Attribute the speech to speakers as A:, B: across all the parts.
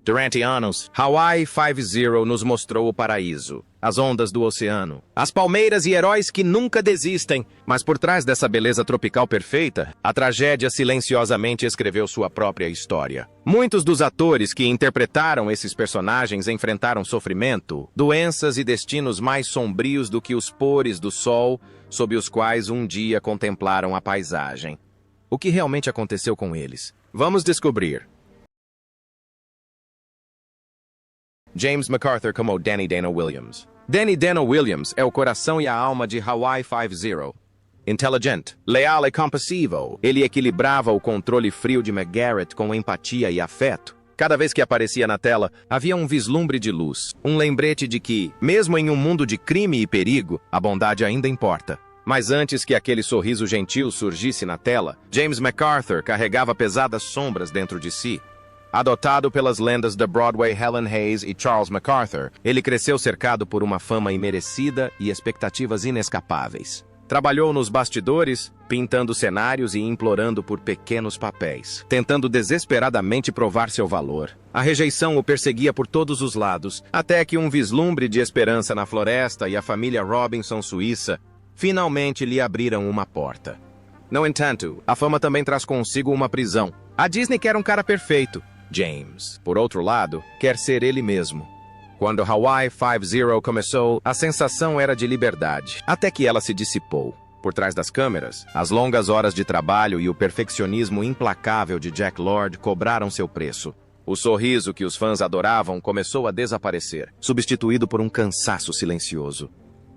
A: Durante anos, Hawaii Five-0 nos mostrou o paraíso, as ondas do oceano, as palmeiras e heróis que nunca desistem. Mas por trás dessa beleza tropical perfeita, a tragédia silenciosamente escreveu sua própria história. Muitos dos atores que interpretaram esses personagens enfrentaram sofrimento, doenças e destinos mais sombrios do que os pores do sol, sob os quais um dia contemplaram a paisagem. O que realmente aconteceu com eles? Vamos descobrir. James MacArthur como Danny Dana Williams. Danny Dana Williams é o coração e a alma de Hawaii Five-0. Inteligente, leal e compassivo, ele equilibrava o controle frio de McGarrett com empatia e afeto. Cada vez que aparecia na tela, havia um vislumbre de luz, um lembrete de que, mesmo em um mundo de crime e perigo, a bondade ainda importa. Mas antes que aquele sorriso gentil surgisse na tela, James MacArthur carregava pesadas sombras dentro de si. Adotado pelas lendas da Broadway Helen Hayes e Charles MacArthur, ele cresceu cercado por uma fama imerecida e expectativas inescapáveis. Trabalhou nos bastidores, pintando cenários e implorando por pequenos papéis, tentando desesperadamente provar seu valor. A rejeição o perseguia por todos os lados, até que um vislumbre de esperança na floresta e a família Robinson suíça finalmente lhe abriram uma porta. No entanto, a fama também traz consigo uma prisão. A Disney quer um cara perfeito. James, por outro lado, quer ser ele mesmo. Quando Hawaii Five-0 começou, a sensação era de liberdade, até que ela se dissipou. Por trás das câmeras, as longas horas de trabalho e o perfeccionismo implacável de Jack Lord cobraram seu preço. O sorriso que os fãs adoravam começou a desaparecer, substituído por um cansaço silencioso.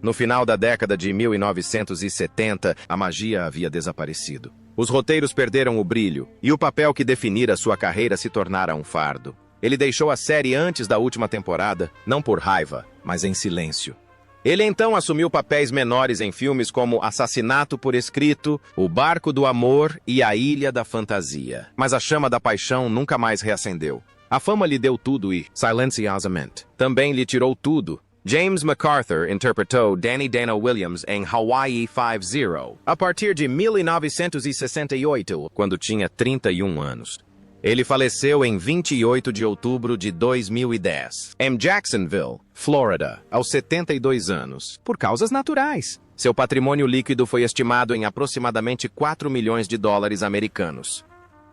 A: No final da década de 1970, a magia havia desaparecido. Os roteiros perderam o brilho, e o papel que definira sua carreira se tornara um fardo. Ele deixou a série antes da última temporada, não por raiva, mas em silêncio. Ele então assumiu papéis menores em filmes como Assassinato por Escrito, O Barco do Amor e A Ilha da Fantasia. Mas a chama da paixão nunca mais reacendeu. A fama lhe deu tudo e, silenciosamente, também lhe tirou tudo. James MacArthur interpretou Danny Dana Williams em Hawaii Five-0 a partir de 1968, quando tinha 31 anos. Ele faleceu em 28 de outubro de 2010, em Jacksonville, Flórida, aos 72 anos, por causas naturais. Seu patrimônio líquido foi estimado em aproximadamente 4 milhões de dólares americanos.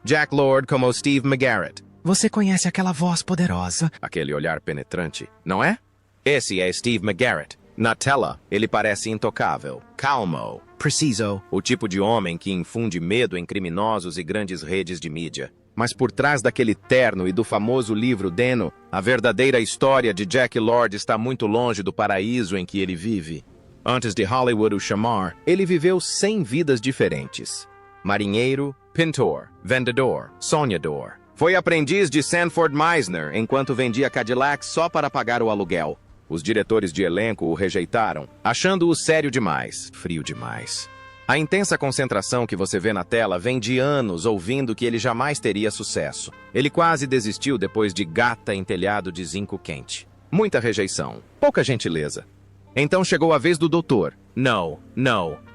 A: Jack Lord como Steve McGarrett.
B: Você conhece aquela voz poderosa?
A: Aquele olhar penetrante, não é? Esse é Steve McGarrett. Na tela, ele parece intocável, calmo, preciso, o tipo de homem que infunde medo em criminosos e grandes redes de mídia. Mas por trás daquele terno e do famoso livro Deno, a verdadeira história de Jack Lord está muito longe do paraíso em que ele vive. Antes de Hollywood o chamar, ele viveu 100 vidas diferentes. Marinheiro, pintor, vendedor, sonhador. Foi aprendiz de Sanford Meisner enquanto vendia Cadillacs só para pagar o aluguel. Os diretores de elenco o rejeitaram, achando-o sério demais, frio demais. A intensa concentração que você vê na tela vem de anos ouvindo que ele jamais teria sucesso. Ele quase desistiu depois de Gata em Telhado de Zinco Quente. Muita rejeição, pouca gentileza. Então chegou a vez do doutor. Não.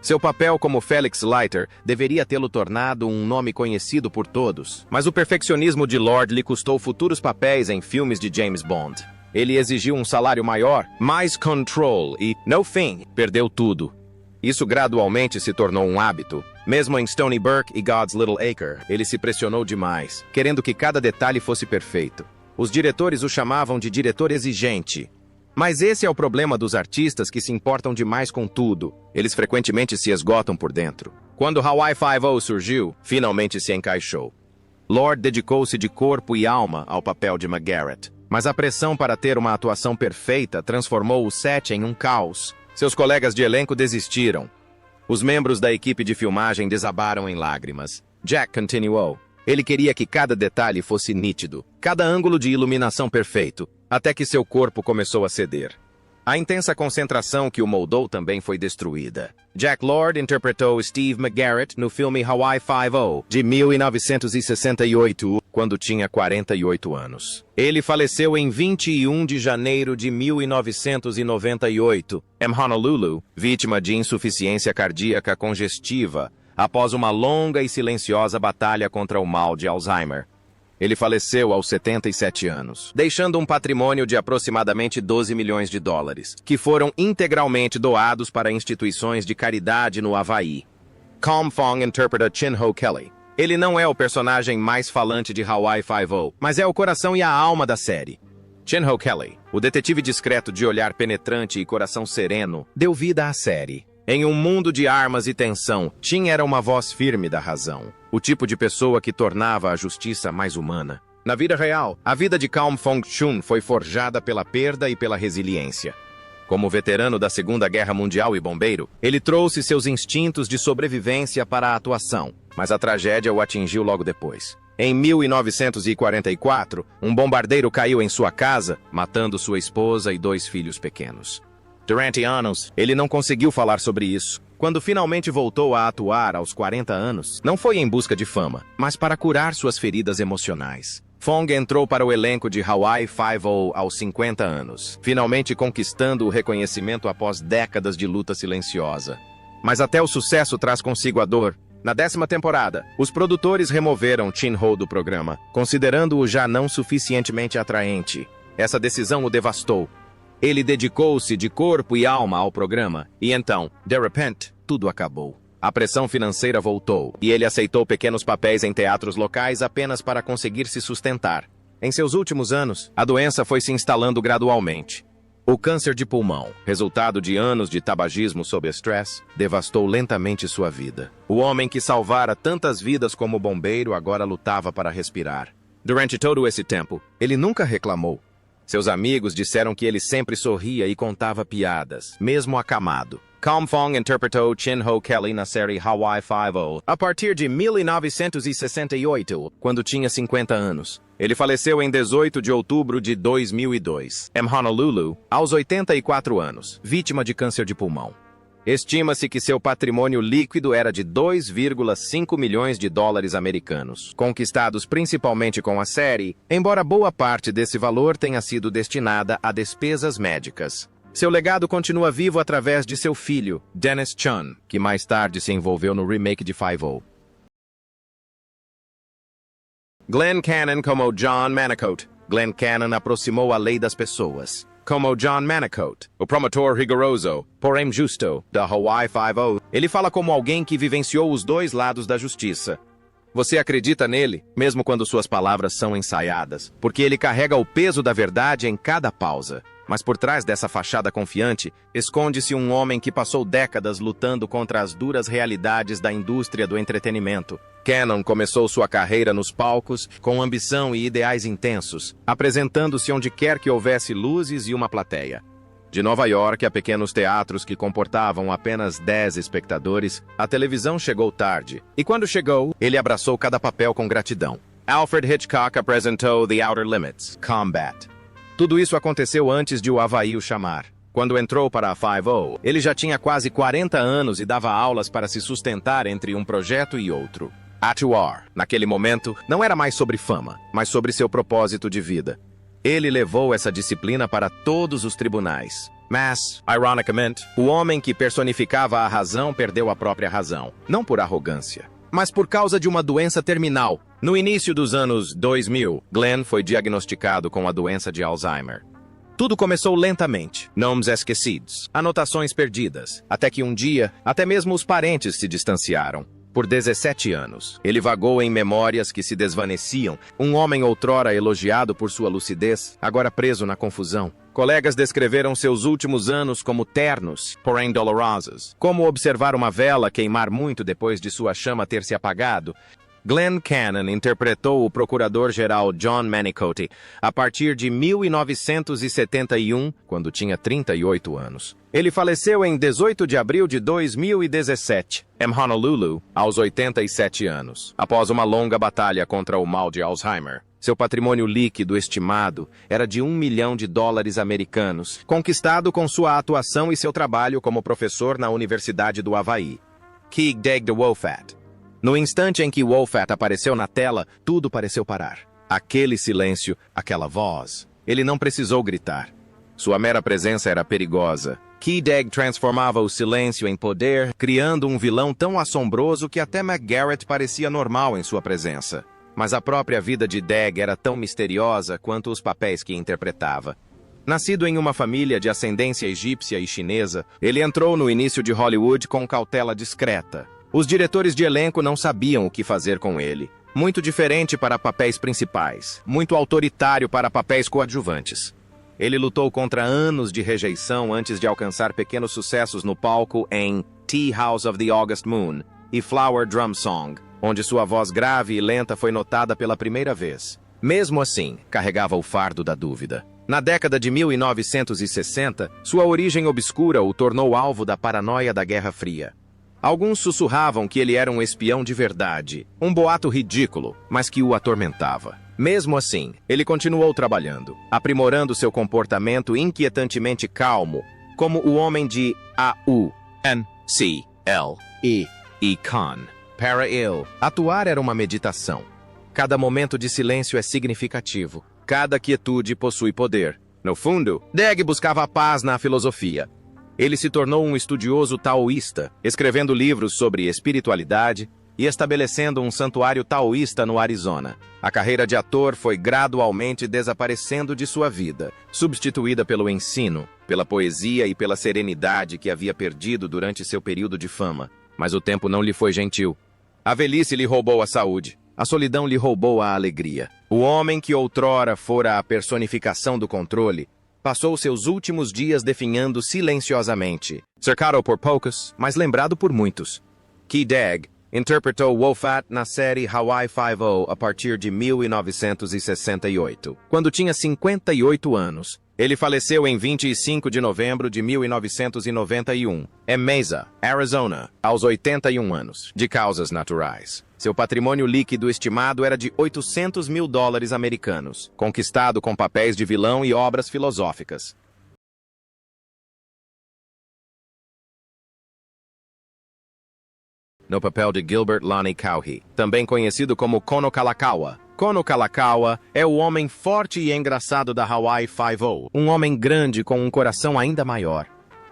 A: Seu papel como Felix Leiter deveria tê-lo tornado um nome conhecido por todos. Mas o perfeccionismo de Lord lhe custou futuros papéis em filmes de James Bond. Ele exigiu um salário maior, mais control e, no fim, perdeu tudo. Isso gradualmente se tornou um hábito. Mesmo em Stony Brook e God's Little Acre, ele se pressionou demais, querendo que cada detalhe fosse perfeito. Os diretores o chamavam de diretor exigente. Mas esse é o problema dos artistas que se importam demais com tudo. Eles frequentemente se esgotam por dentro. Quando Hawaii Five-0 surgiu, finalmente se encaixou. Lord dedicou-se de corpo e alma ao papel de McGarrett. Mas a pressão para ter uma atuação perfeita transformou o set em um caos. Seus colegas de elenco desistiram. Os membros da equipe de filmagem desabaram em lágrimas. Jack continuou. Ele queria que cada detalhe fosse nítido, cada ângulo de iluminação perfeito, até que seu corpo começou a ceder. A intensa concentração que o moldou também foi destruída. Jack Lord interpretou Steve McGarrett no filme Hawaii Five-0, de 1968, quando tinha 48 anos. Ele faleceu em 21 de janeiro de 1998, em Honolulu, vítima de insuficiência cardíaca congestiva, após uma longa e silenciosa batalha contra o mal de Alzheimer. Ele faleceu aos 77 anos, deixando um patrimônio de aproximadamente 12 milhões de dólares, que foram integralmente doados para instituições de caridade no Havaí. Calm Fong interpreta Chin-Ho Kelly. Ele não é o personagem mais falante de Hawaii Five-O, mas é o coração e a alma da série. Chin-Ho Kelly, o detetive discreto de olhar penetrante e coração sereno, deu vida à série. Em um mundo de armas e tensão, Chin era uma voz firme da razão, o tipo de pessoa que tornava a justiça mais humana. Na vida real, a vida de Calm Fong Chun foi forjada pela perda e pela resiliência. Como veterano da Segunda Guerra Mundial e bombeiro, ele trouxe seus instintos de sobrevivência para a atuação, mas a tragédia o atingiu logo depois. Em 1944, um bombardeiro caiu em sua casa, matando sua esposa e 2 filhos pequenos. Durante anos, ele não conseguiu falar sobre isso. Quando finalmente voltou a atuar aos 40 anos, não foi em busca de fama, mas para curar suas feridas emocionais. Fong entrou para o elenco de Hawaii Five-O aos 50 anos, finalmente conquistando o reconhecimento após décadas de luta silenciosa. Mas até o sucesso traz consigo a dor. Na 10ª temporada, os produtores removeram Chin-Ho do programa, considerando-o já não suficientemente atraente. Essa decisão o devastou. Ele dedicou-se de corpo e alma ao programa, e então, de repente, tudo acabou. A pressão financeira voltou, e ele aceitou pequenos papéis em teatros locais apenas para conseguir se sustentar. Em seus últimos anos, a doença foi se instalando gradualmente. O câncer de pulmão, resultado de anos de tabagismo sob estresse, devastou lentamente sua vida. O homem que salvara tantas vidas como bombeiro agora lutava para respirar. Durante todo esse tempo, ele nunca reclamou. Seus amigos disseram que ele sempre sorria e contava piadas, mesmo acamado. Calm Fong interpretou Chin-Ho Kelly na série Hawaii Five-O a partir de 1968, quando tinha 50 anos. Ele faleceu em 18 de outubro de 2002, em Honolulu, aos 84 anos, vítima de câncer de pulmão. Estima-se que seu patrimônio líquido era de 2,5 milhões de dólares americanos, conquistados principalmente com a série, embora boa parte desse valor tenha sido destinada a despesas médicas. Seu legado continua vivo através de seu filho, Dennis Chun, que mais tarde se envolveu no remake de Five-O. Glenn Cannon como John Manicotti. Glenn Cannon aproximou a lei das pessoas. Como John Manicotti, o promotor rigoroso, porém justo, da Hawaii Five-O, ele fala como alguém que vivenciou os dois lados da justiça. Você acredita nele, mesmo quando suas palavras são ensaiadas, porque ele carrega o peso da verdade em cada pausa. Mas por trás dessa fachada confiante, esconde-se um homem que passou décadas lutando contra as duras realidades da indústria do entretenimento. Cannon começou sua carreira nos palcos com ambição e ideais intensos, apresentando-se onde quer que houvesse luzes e uma plateia. De Nova York a pequenos teatros que comportavam apenas 10 espectadores, a televisão chegou tarde. E quando chegou, ele abraçou cada papel com gratidão. Alfred Hitchcock apresentou The Outer Limits, Combat. Tudo isso aconteceu antes de o Havaí o chamar. Quando entrou para a Five-O, ele já tinha quase 40 anos e dava aulas para se sustentar entre um projeto e outro. Atuar, naquele momento, não era mais sobre fama, mas sobre seu propósito de vida. Ele levou essa disciplina para todos os tribunais. Mas, ironicamente, o homem que personificava a razão perdeu a própria razão, não por arrogância, mas por causa de uma doença terminal. No início dos anos 2000, Glenn foi diagnosticado com a doença de Alzheimer. Tudo começou lentamente, nomes esquecidos, anotações perdidas, até que um dia, até mesmo os parentes se distanciaram. Por 17 anos, ele vagou em memórias que se desvaneciam, um homem outrora elogiado por sua lucidez, agora preso na confusão. Colegas descreveram seus últimos anos como ternos, porém dolorosos, como observar uma vela queimar muito depois de sua chama ter se apagado. Glenn Cannon interpretou o procurador-geral John Manicotti a partir de 1971, quando tinha 38 anos. Ele faleceu em 18 de abril de 2017, em Honolulu, aos 87 anos, após uma longa batalha contra o mal de Alzheimer. Seu patrimônio líquido estimado era de $1 milhão americanos, conquistado com sua atuação e seu trabalho como professor na Universidade do Havaí. Keeg Deg Wolfat. No instante em que Wolfat apareceu na tela, tudo pareceu parar. Aquele silêncio, aquela voz. Ele não precisou gritar. Sua mera presença era perigosa. Keeg transformava o silêncio em poder, criando um vilão tão assombroso que até McGarrett parecia normal em sua presença. mas a própria vida de Dag era tão misteriosa quanto os papéis que interpretava. Nascido em uma família de ascendência egípcia e chinesa, ele entrou no início de Hollywood com cautela discreta. Os diretores de elenco não sabiam o que fazer com ele. Muito diferente para papéis principais, muito autoritário para papéis coadjuvantes. Ele lutou contra anos de rejeição antes de alcançar pequenos sucessos no palco em Tea House of the August Moon e Flower Drum Song, onde sua voz grave e lenta foi notada pela primeira vez. Mesmo assim, carregava o fardo da dúvida. Na década de 1960, sua origem obscura o tornou alvo da paranoia da Guerra Fria. Alguns sussurravam que ele era um espião de verdade, um boato ridículo, mas que o atormentava. Mesmo assim, ele continuou trabalhando, aprimorando seu comportamento inquietantemente calmo, como o homem de A-U-N-C-L-E Khan. Para ele, atuar era uma meditação. Cada momento de silêncio é significativo. Cada quietude possui poder. No fundo, Dag buscava a paz na filosofia. Ele se tornou um estudioso taoísta, escrevendo livros sobre espiritualidade e estabelecendo um santuário taoísta no Arizona. A carreira de ator foi gradualmente desaparecendo de sua vida, substituída pelo ensino, pela poesia e pela serenidade que havia perdido durante seu período de fama. Mas o tempo não lhe foi gentil. A velhice lhe roubou a saúde. A solidão lhe roubou a alegria. O homem que outrora fora a personificação do controle passou seus últimos dias definhando silenciosamente, cercado por poucos, mas lembrado por muitos. Key Dag interpretou Wolfat na série Hawaii Five-O a partir de 1968, quando tinha 58 anos. Ele faleceu em 25 de novembro de 1991, em Mesa, Arizona, aos 81 anos, de causas naturais. Seu patrimônio líquido estimado era de $800 mil americanos, conquistado com papéis de vilão e obras filosóficas. No papel de Gilbert Lonnie Cowhey, também conhecido como Kono Kalakaua. Kono Kalakaua é o homem forte e engraçado da Hawaii Five-O, um homem grande com um coração ainda maior.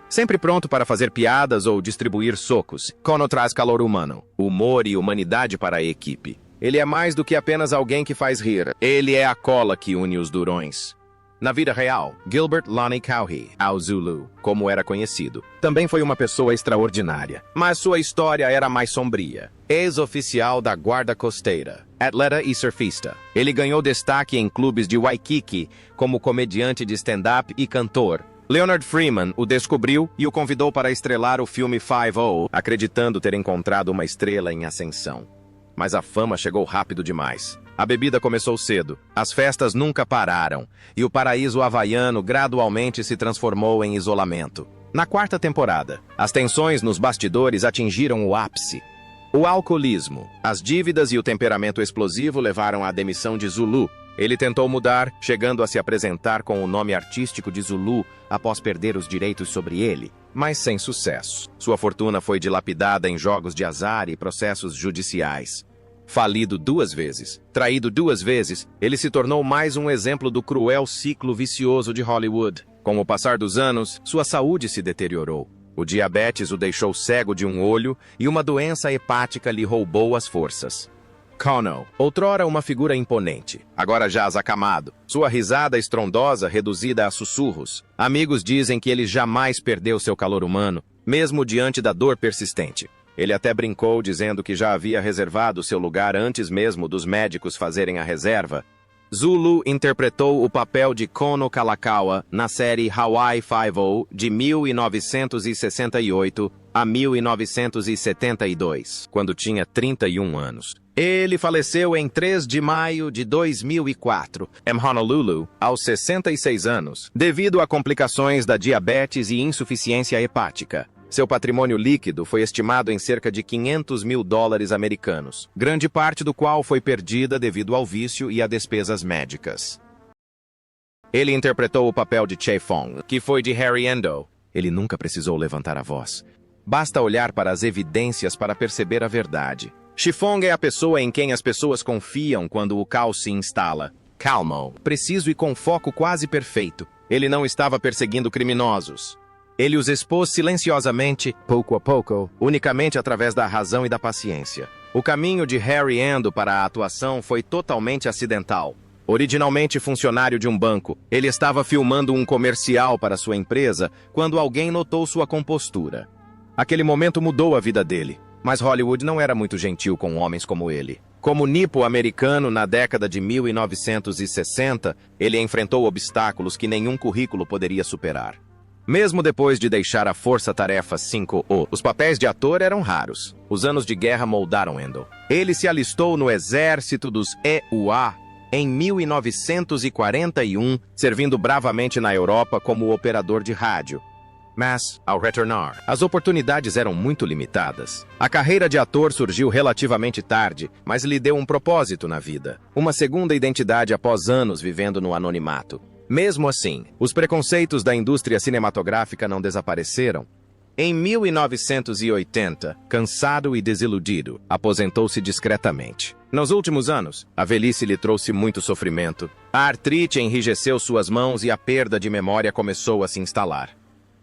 A: Sempre pronto para fazer piadas ou distribuir socos, Kono traz calor humano, humor e humanidade para a equipe. Ele é mais do que apenas alguém que faz rir, ele é a cola que une os durões. Na vida real, Gilbert Lonnie Cowhey, ao Zulu, como era conhecido, também foi uma pessoa extraordinária, mas sua história era mais sombria. Ex-oficial da Guarda Costeira, atleta e surfista, ele ganhou destaque em clubes de Waikiki como comediante de stand-up e cantor. Leonard Freeman o descobriu e o convidou para estrelar o filme Five-O, acreditando ter encontrado uma estrela em ascensão. Mas a fama chegou rápido demais. A bebida começou cedo, as festas nunca pararam, e o paraíso havaiano gradualmente se transformou em isolamento. Na quarta temporada, as tensões nos bastidores atingiram o ápice. O alcoolismo, as dívidas e o temperamento explosivo levaram à demissão de Zulu. Ele tentou mudar, chegando a se apresentar com o nome artístico de Zulu após perder os direitos sobre ele, mas sem sucesso. Sua fortuna foi dilapidada em jogos de azar e processos judiciais. Falido 2 vezes, traído 2 vezes, ele se tornou mais um exemplo do cruel ciclo vicioso de Hollywood. Com o passar dos anos, sua saúde se deteriorou. O diabetes o deixou cego de um olho e uma doença hepática lhe roubou as forças. Kono, outrora uma figura imponente, agora jaz acamado, sua risada estrondosa reduzida a sussurros. Amigos dizem que ele jamais perdeu seu calor humano, mesmo diante da dor persistente. Ele até brincou dizendo que já havia reservado seu lugar antes mesmo dos médicos fazerem a reserva. Zulu interpretou o papel de Kono Kalakaua na série Hawaii Five-O de 1968 a 1972, quando tinha 31 anos. Ele faleceu em 3 de maio de 2004, em Honolulu, aos 66 anos, devido a complicações da diabetes e insuficiência hepática. Seu patrimônio líquido foi estimado em cerca de $500 mil americanos, grande parte do qual foi perdida devido ao vício e a despesas médicas. Ele interpretou o papel de Che Fong, que foi de Harry Endo. Ele nunca precisou levantar a voz. Basta olhar para as evidências para perceber a verdade. Chifong é a pessoa em quem as pessoas confiam quando o caos se instala. Calmo, preciso e com foco quase perfeito. Ele não estava perseguindo criminosos. Ele os expôs silenciosamente, pouco a pouco, unicamente através da razão e da paciência. O caminho de Harry Endo para a atuação foi totalmente acidental. Originalmente funcionário de um banco, ele estava filmando um comercial para sua empresa quando alguém notou sua compostura. Aquele momento mudou a vida dele, mas Hollywood não era muito gentil com homens como ele. Como nipo-americano na década de 1960, ele enfrentou obstáculos que nenhum currículo poderia superar. Mesmo depois de deixar a Força Tarefa 5O, os papéis de ator eram raros. Os anos de guerra moldaram Endo. Ele se alistou no exército dos EUA em 1941, servindo bravamente na Europa como operador de rádio. Mas, ao retornar, as oportunidades eram muito limitadas. A carreira de ator surgiu relativamente tarde, mas lhe deu um propósito na vida. Uma segunda identidade após anos vivendo no anonimato. Mesmo assim, os preconceitos da indústria cinematográfica não desapareceram. Em 1980, cansado e desiludido, aposentou-se discretamente. Nos últimos anos, a velhice lhe trouxe muito sofrimento. A artrite enrijeceu suas mãos e a perda de memória começou a se instalar.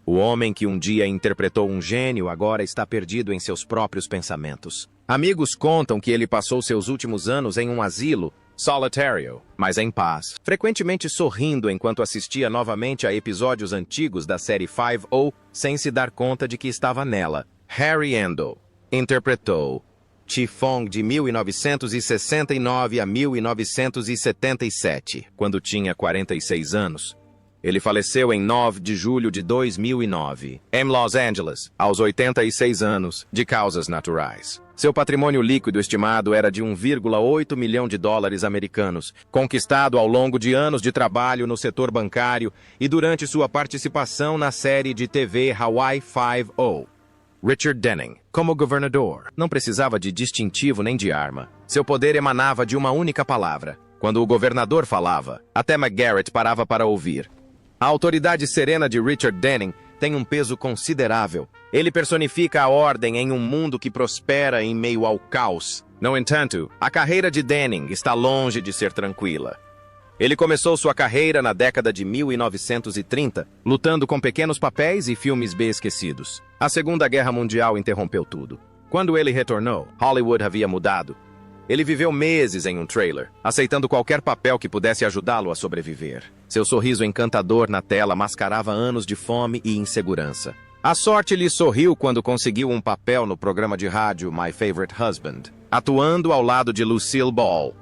A: O homem que um dia interpretou um gênio agora está perdido em seus próprios pensamentos. Amigos contam que ele passou seus últimos anos em um asilo, solitário, mas em paz, frequentemente sorrindo enquanto assistia novamente a episódios antigos da série 5O, sem se dar conta de que estava nela. Harry Endo interpretou Chi Fong de 1969 a 1977, quando tinha 46 anos. Ele faleceu em 9 de julho de 2009, em Los Angeles, aos 86 anos, de causas naturais. Seu patrimônio líquido estimado era de 1,8 milhão de dólares americanos, conquistado ao longo de anos de trabalho no setor bancário e durante sua participação na série de TV Hawaii 5O. Richard Denning, como governador, não precisava de distintivo nem de arma. Seu poder emanava de uma única palavra. Quando o governador falava, até McGarrett parava para ouvir. A autoridade serena de Richard Denning tem um peso considerável. Ele personifica a ordem em um mundo que prospera em meio ao caos. No entanto, a carreira de Denning está longe de ser tranquila. Ele começou sua carreira na década de 1930, lutando com pequenos papéis e filmes B esquecidos. A Segunda Guerra Mundial interrompeu tudo. Quando ele retornou, Hollywood havia mudado. Ele viveu meses em um trailer, aceitando qualquer papel que pudesse ajudá-lo a sobreviver. Seu sorriso encantador na tela mascarava anos de fome e insegurança. A sorte lhe sorriu quando conseguiu um papel no programa de rádio My Favorite Husband, atuando ao lado de Lucille Ball.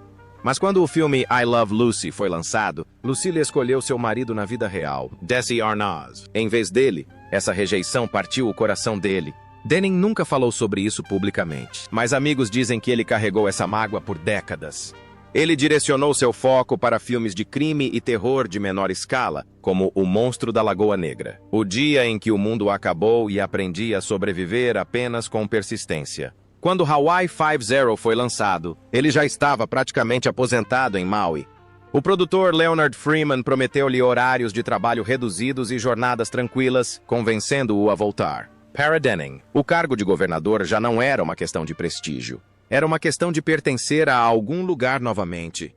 A: Mas quando o filme I Love Lucy foi lançado, Lucille escolheu seu marido na vida real, Desi Arnaz. Em vez dele, essa rejeição partiu o coração dele. Denning nunca falou sobre isso publicamente, mas amigos dizem que ele carregou essa mágoa por décadas. Ele direcionou seu foco para filmes de crime e terror de menor escala, como O Monstro da Lagoa Negra. O dia em que o mundo acabou e aprendi a sobreviver apenas com persistência. Quando Hawaii 5-0 foi lançado, ele já estava praticamente aposentado em Maui. O produtor Leonard Freeman prometeu-lhe horários de trabalho reduzidos e jornadas tranquilas, convencendo-o a voltar. Para Denning, o cargo de governador já não era uma questão de prestígio. Era uma questão de pertencer a algum lugar novamente.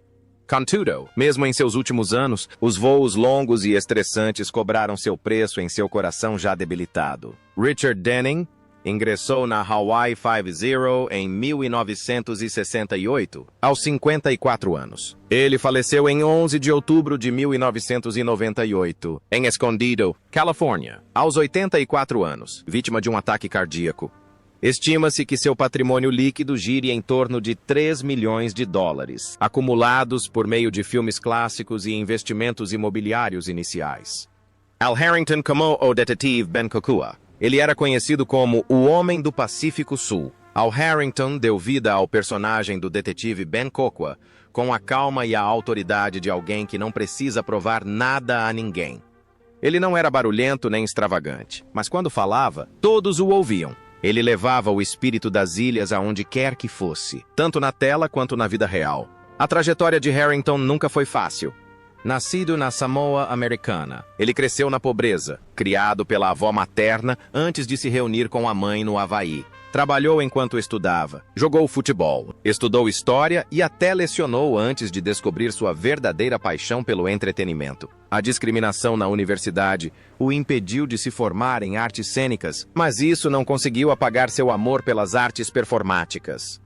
A: Contudo, mesmo em seus últimos anos, os voos longos e estressantes cobraram seu preço em seu coração já debilitado. Richard Denning ingressou na Hawaii 5-0 em 1968, aos 54 anos. Ele faleceu em 11 de outubro de 1998, em Escondido, Califórnia, aos 84 anos, vítima de um ataque cardíaco. Estima-se que seu patrimônio líquido gire em torno de 3 milhões de dólares, acumulados por meio de filmes clássicos e investimentos imobiliários iniciais. Al Harrington como o detetive Ben Kokua. Ele era conhecido como o Homem do Pacífico Sul. Al Harrington deu vida ao personagem do detetive Ben Kokua, com a calma e a autoridade de alguém que não precisa provar nada a ninguém. Ele não era barulhento nem extravagante, mas quando falava, todos o ouviam. Ele levava o espírito das ilhas aonde quer que fosse, tanto na tela quanto na vida real. A trajetória de Harrington nunca foi fácil. Nascido na Samoa Americana, ele cresceu na pobreza, criado pela avó materna antes de se reunir com a mãe no Havaí. Trabalhou enquanto estudava, jogou futebol, estudou história e até lecionou antes de descobrir sua verdadeira paixão pelo entretenimento. A discriminação na universidade o impediu de se formar em artes cênicas, mas isso não conseguiu apagar seu amor pelas artes performáticas.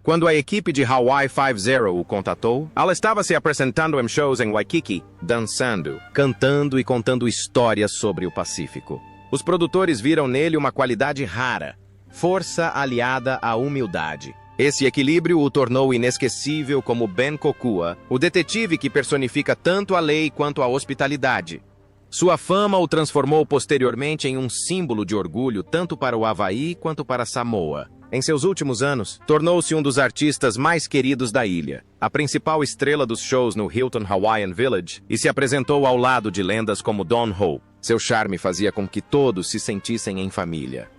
A: Quando a equipe de Hawaii 5-0 o contatou, ela estava se apresentando em shows em Waikiki, dançando, cantando e contando histórias sobre o Pacífico. Os produtores viram nele uma qualidade rara, força aliada à humildade. Esse equilíbrio o tornou inesquecível como Ben Kokua, o detetive que personifica tanto a lei quanto a hospitalidade. Sua fama o transformou posteriormente em um símbolo de orgulho tanto para o Havaí quanto para Samoa. Em seus últimos anos, tornou-se um dos artistas mais queridos da ilha, a principal estrela dos shows no Hilton Hawaiian Village, e se apresentou ao lado de lendas como Don Ho. Seu charme fazia com que todos se sentissem em família.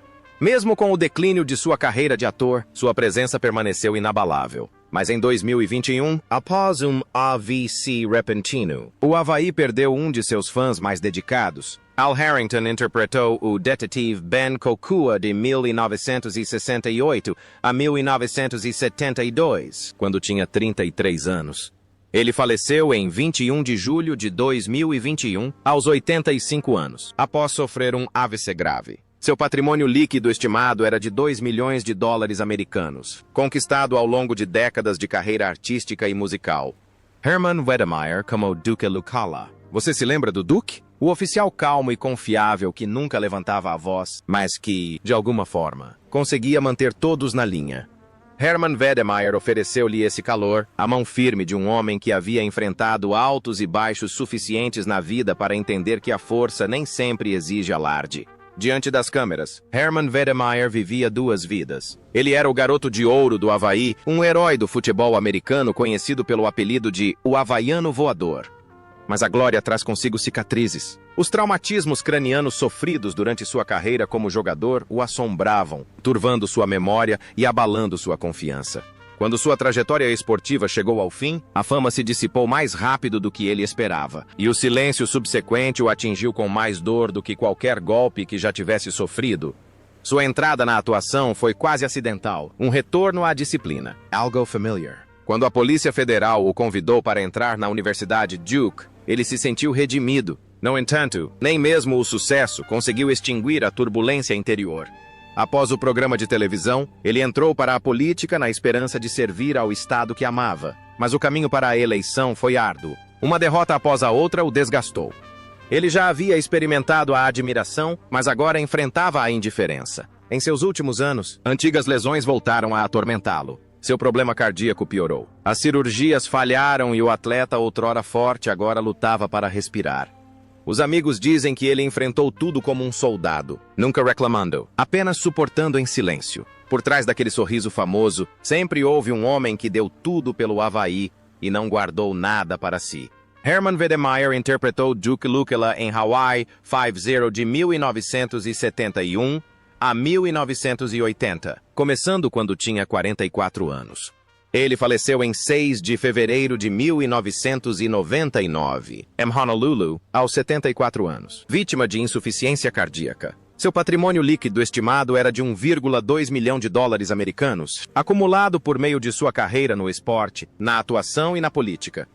A: Mesmo com o declínio de sua carreira de ator, sua presença permaneceu inabalável. Mas em 2021, após um AVC repentino, o Havaí perdeu um de seus fãs mais dedicados. Al Harrington interpretou o detetive Ben Kokua de 1968 a 1972, quando tinha 33 anos. Ele faleceu em 21 de julho de 2021, aos 85 anos, após sofrer um AVC grave. Seu patrimônio líquido estimado era de 2 milhões de dólares americanos, conquistado ao longo de décadas de carreira artística e musical. Herman Wedemeyer como Duke Lucala. Você se lembra do Duke? O oficial calmo e confiável que nunca levantava a voz, mas que, de alguma forma, conseguia manter todos na linha. Herman Wedemeyer ofereceu-lhe esse calor, a mão firme de um homem que havia enfrentado altos e baixos suficientes na vida para entender que a força nem sempre exige alarde. Diante das câmeras, Herman Wedemeyer vivia duas vidas. Ele era o garoto de ouro do Havaí, um herói do futebol americano conhecido pelo apelido de o Havaiano Voador. Mas a glória traz consigo cicatrizes. Os traumatismos cranianos sofridos durante sua carreira como jogador o assombravam, turvando sua memória e abalando sua confiança. Quando sua trajetória esportiva chegou ao fim, a fama se dissipou mais rápido do que ele esperava, e o silêncio subsequente o atingiu com mais dor do que qualquer golpe que já tivesse sofrido. Sua entrada na atuação foi quase acidental, um retorno à disciplina. Algo familiar. Quando a Polícia Federal o convidou para entrar na Universidade Duke, ele se sentiu redimido. No entanto, nem mesmo o sucesso conseguiu extinguir a turbulência interior. Após o programa de televisão, ele entrou para a política na esperança de servir ao estado que amava. Mas o caminho para a eleição foi árduo. Uma derrota após a outra o desgastou. Ele já havia experimentado a admiração, mas agora enfrentava a indiferença. Em seus últimos anos, antigas lesões voltaram a atormentá-lo. Seu problema cardíaco piorou. As cirurgias falharam e o atleta outrora forte agora lutava para respirar. Os amigos dizem que ele enfrentou tudo como um soldado, nunca reclamando, apenas suportando em silêncio. Por trás daquele sorriso famoso, sempre houve um homem que deu tudo pelo Havaí e não guardou nada para si. Herman Wedemeyer interpretou Duke Lucala em Hawaii 5-0 de 1971 a 1980, começando quando tinha 44 anos. Ele faleceu em 6 de fevereiro de 1999, em Honolulu, aos 74 anos, vítima de insuficiência cardíaca. Seu patrimônio líquido estimado era de 1,2 milhão de dólares americanos, acumulado por meio de sua carreira no esporte, na atuação e na política.